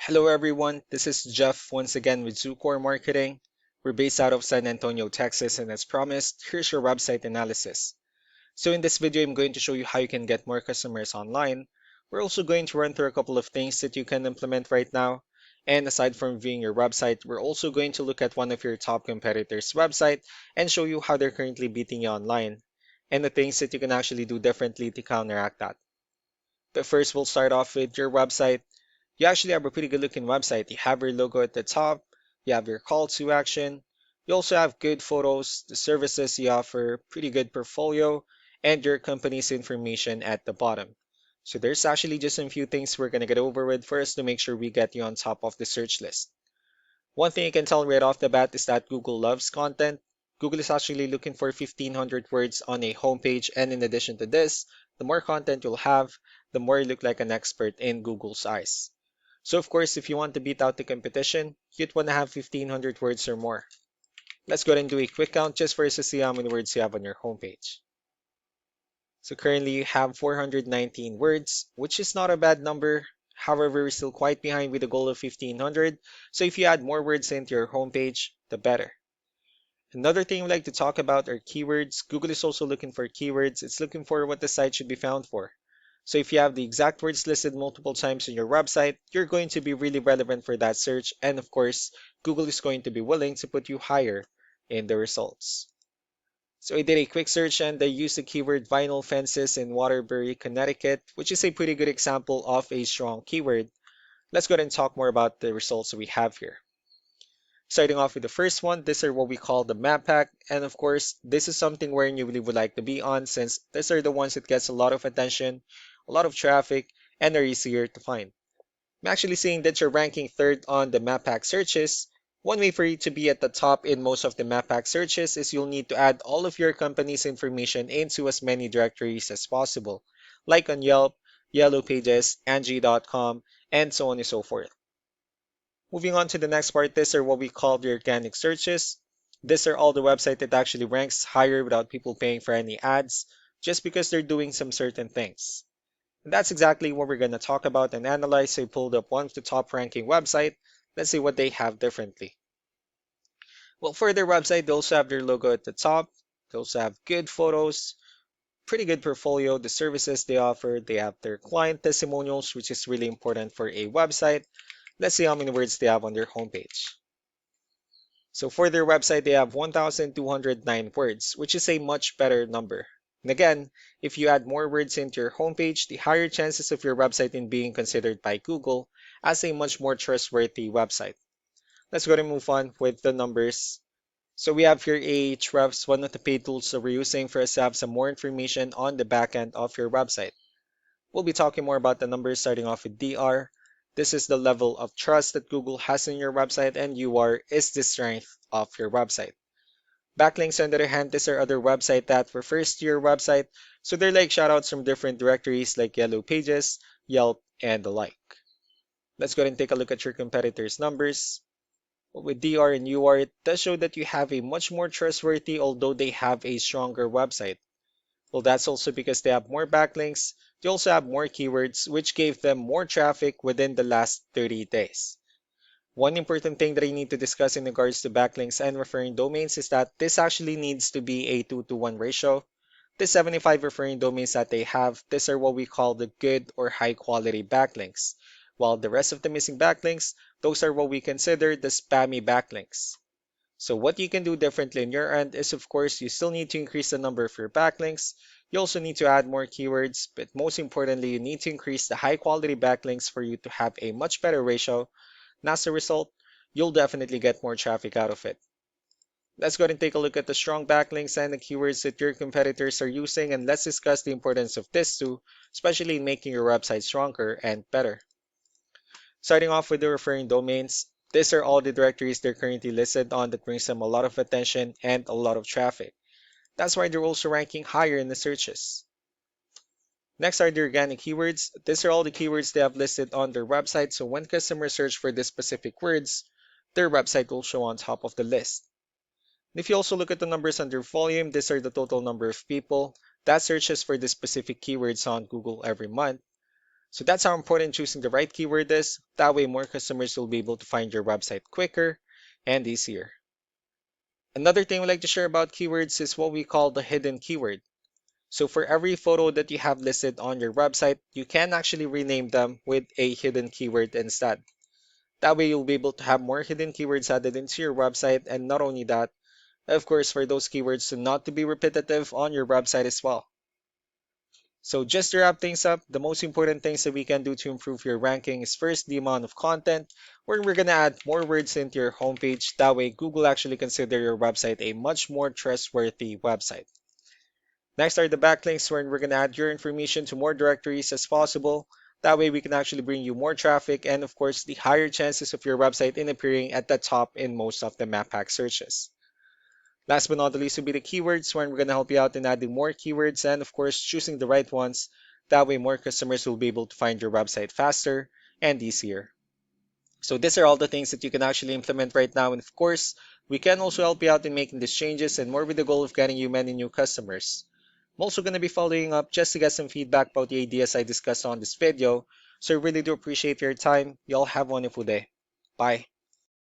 Hello everyone, this is Jeff once again with Zucore Marketing. We're based out of San Antonio, Texas, and as promised, here's your website analysis. So in this video, I'm going to show you how you can get more customers online. We're also going to run through a couple of things that you can implement right now. And aside from viewing your website, we're also going to look at one of your top competitors' website and show you how they're currently beating you online and the things that you can actually do differently to counteract that. But first, we'll start off with your website. You actually have a pretty good looking website. You have your logo at the top, you have your call to action, you also have good photos, the services you offer, pretty good portfolio, and your company's information at the bottom. So there's actually just a few things we're going to get over with first to make sure we get you on top of the search list. One thing you can tell right off the bat is that Google loves content. Google is actually looking for 1500 words on a homepage, and in addition to this, the more content you'll have, the more you look like an expert in Google's eyes. So of course, if you want to beat out the competition, you'd want to have 1500 words or more. Let's go ahead and do a quick count just for us to see how many words you have on your homepage. So currently you have 419 words, which is not a bad number. However, we're still quite behind with the goal of 1500. So if you add more words into your homepage, the better. Another thing we like to talk about are keywords. Google is also looking for keywords. It's looking for what the site should be found for. So if you have the exact words listed multiple times on your website, you're going to be really relevant for that search. And of course, Google is going to be willing to put you higher in the results. So I did a quick search and I used the keyword vinyl fences in Waterbury, Connecticut, which is a pretty good example of a strong keyword. Let's go ahead and talk more about the results we have here. Starting off with the first one, these are what we call the map pack. And of course, this is something where you really would like to be on since these are the ones that gets a lot of attention, a lot of traffic, and are easier to find. I'm actually seeing that you're ranking third on the map pack searches. One way for you to be at the top in most of the map pack searches is you'll need to add all of your company's information into as many directories as possible, like on Yelp, Yellow Pages, Angie.com, and so on and so forth. Moving on to the next part, these are what we call the organic searches. These are all the website that actually ranks higher without people paying for any ads, just because they're doing some certain things. And that's exactly what we're going to talk about and analyze. So I pulled up one of the top ranking website. Let's see what they have differently. Well, for their website, they also have their logo at the top. They also have good photos, pretty good portfolio, the services they offer. They have their client testimonials, which is really important for a website. Let's see how many words they have on their homepage. So for their website, they have 1,209 words, which is a much better number. And again, if you add more words into your homepage, the higher chances of your website in being considered by Google as a much more trustworthy website. Let's go ahead and move on with the numbers. So we have here Ahrefs, one of the paid tools that we're using for us to have some more information on the back end of your website. We'll be talking more about the numbers starting off with DR. This is the level of trust that Google has in your website, and UR is the strength of your website. Backlinks, on the other hand, these are other websites that refers to your website, so they're like shoutouts from different directories like Yellow Pages, Yelp, and the like. Let's go ahead and take a look at your competitors' numbers. With DR and UR, it does show that you have a much more trustworthy, although they have a stronger website. Well, that's also because they have more backlinks. They also have more keywords, which gave them more traffic within the last 30 days. One important thing that I need to discuss in regards to backlinks and referring domains is that this actually needs to be a 2-to-1 ratio. The 75 referring domains that they have, these are what we call the good or high quality backlinks, while the rest of the missing backlinks, those are what we consider the spammy backlinks. So what you can do differently on your end is, of course, you still need to increase the number of your backlinks. You also need to add more keywords, but most importantly, you need to increase the high quality backlinks for you to have a much better ratio. And as a result, you'll definitely get more traffic out of it. Let's go ahead and take a look at the strong backlinks and the keywords that your competitors are using, and let's discuss the importance of this too, especially in making your website stronger and better. Starting off with the referring domains, these are all the directories they're currently listed on that brings them a lot of attention and a lot of traffic. That's why they're also ranking higher in the searches. Next are the organic keywords. These are all the keywords they have listed on their website, so when customers search for these specific words, their website will show on top of the list. And if you also look at the numbers under volume, these are the total number of people that searches for the specific keywords on Google every month. So that's how important choosing the right keyword is. That way more customers will be able to find your website quicker and easier. Another thing we like to share about keywords is what we call the hidden keyword. So for every photo that you have listed on your website, you can actually rename them with a hidden keyword instead. That way you'll be able to have more hidden keywords added into your website, and not only that, of course, for those keywords to not to be repetitive on your website as well. So just to wrap things up, the most important things that we can do to improve your ranking is first the amount of content, where we're going to add more words into your homepage. That way Google actually consider your website a much more trustworthy website. Next are the backlinks, where we're going to add your information to more directories as possible. That way we can actually bring you more traffic and of course the higher chances of your website in appearing at the top in most of the map hack searches. Last but not least will be the keywords, where we're going to help you out in adding more keywords and of course choosing the right ones. That way more customers will be able to find your website faster and easier. So these are all the things that you can actually implement right now, and of course we can also help you out in making these changes and more with the goal of getting you many new customers. I'm also going to be following up just to get some feedback about the ideas I discussed on this video. So I really do appreciate your time. Y'all have a wonderful day. Bye.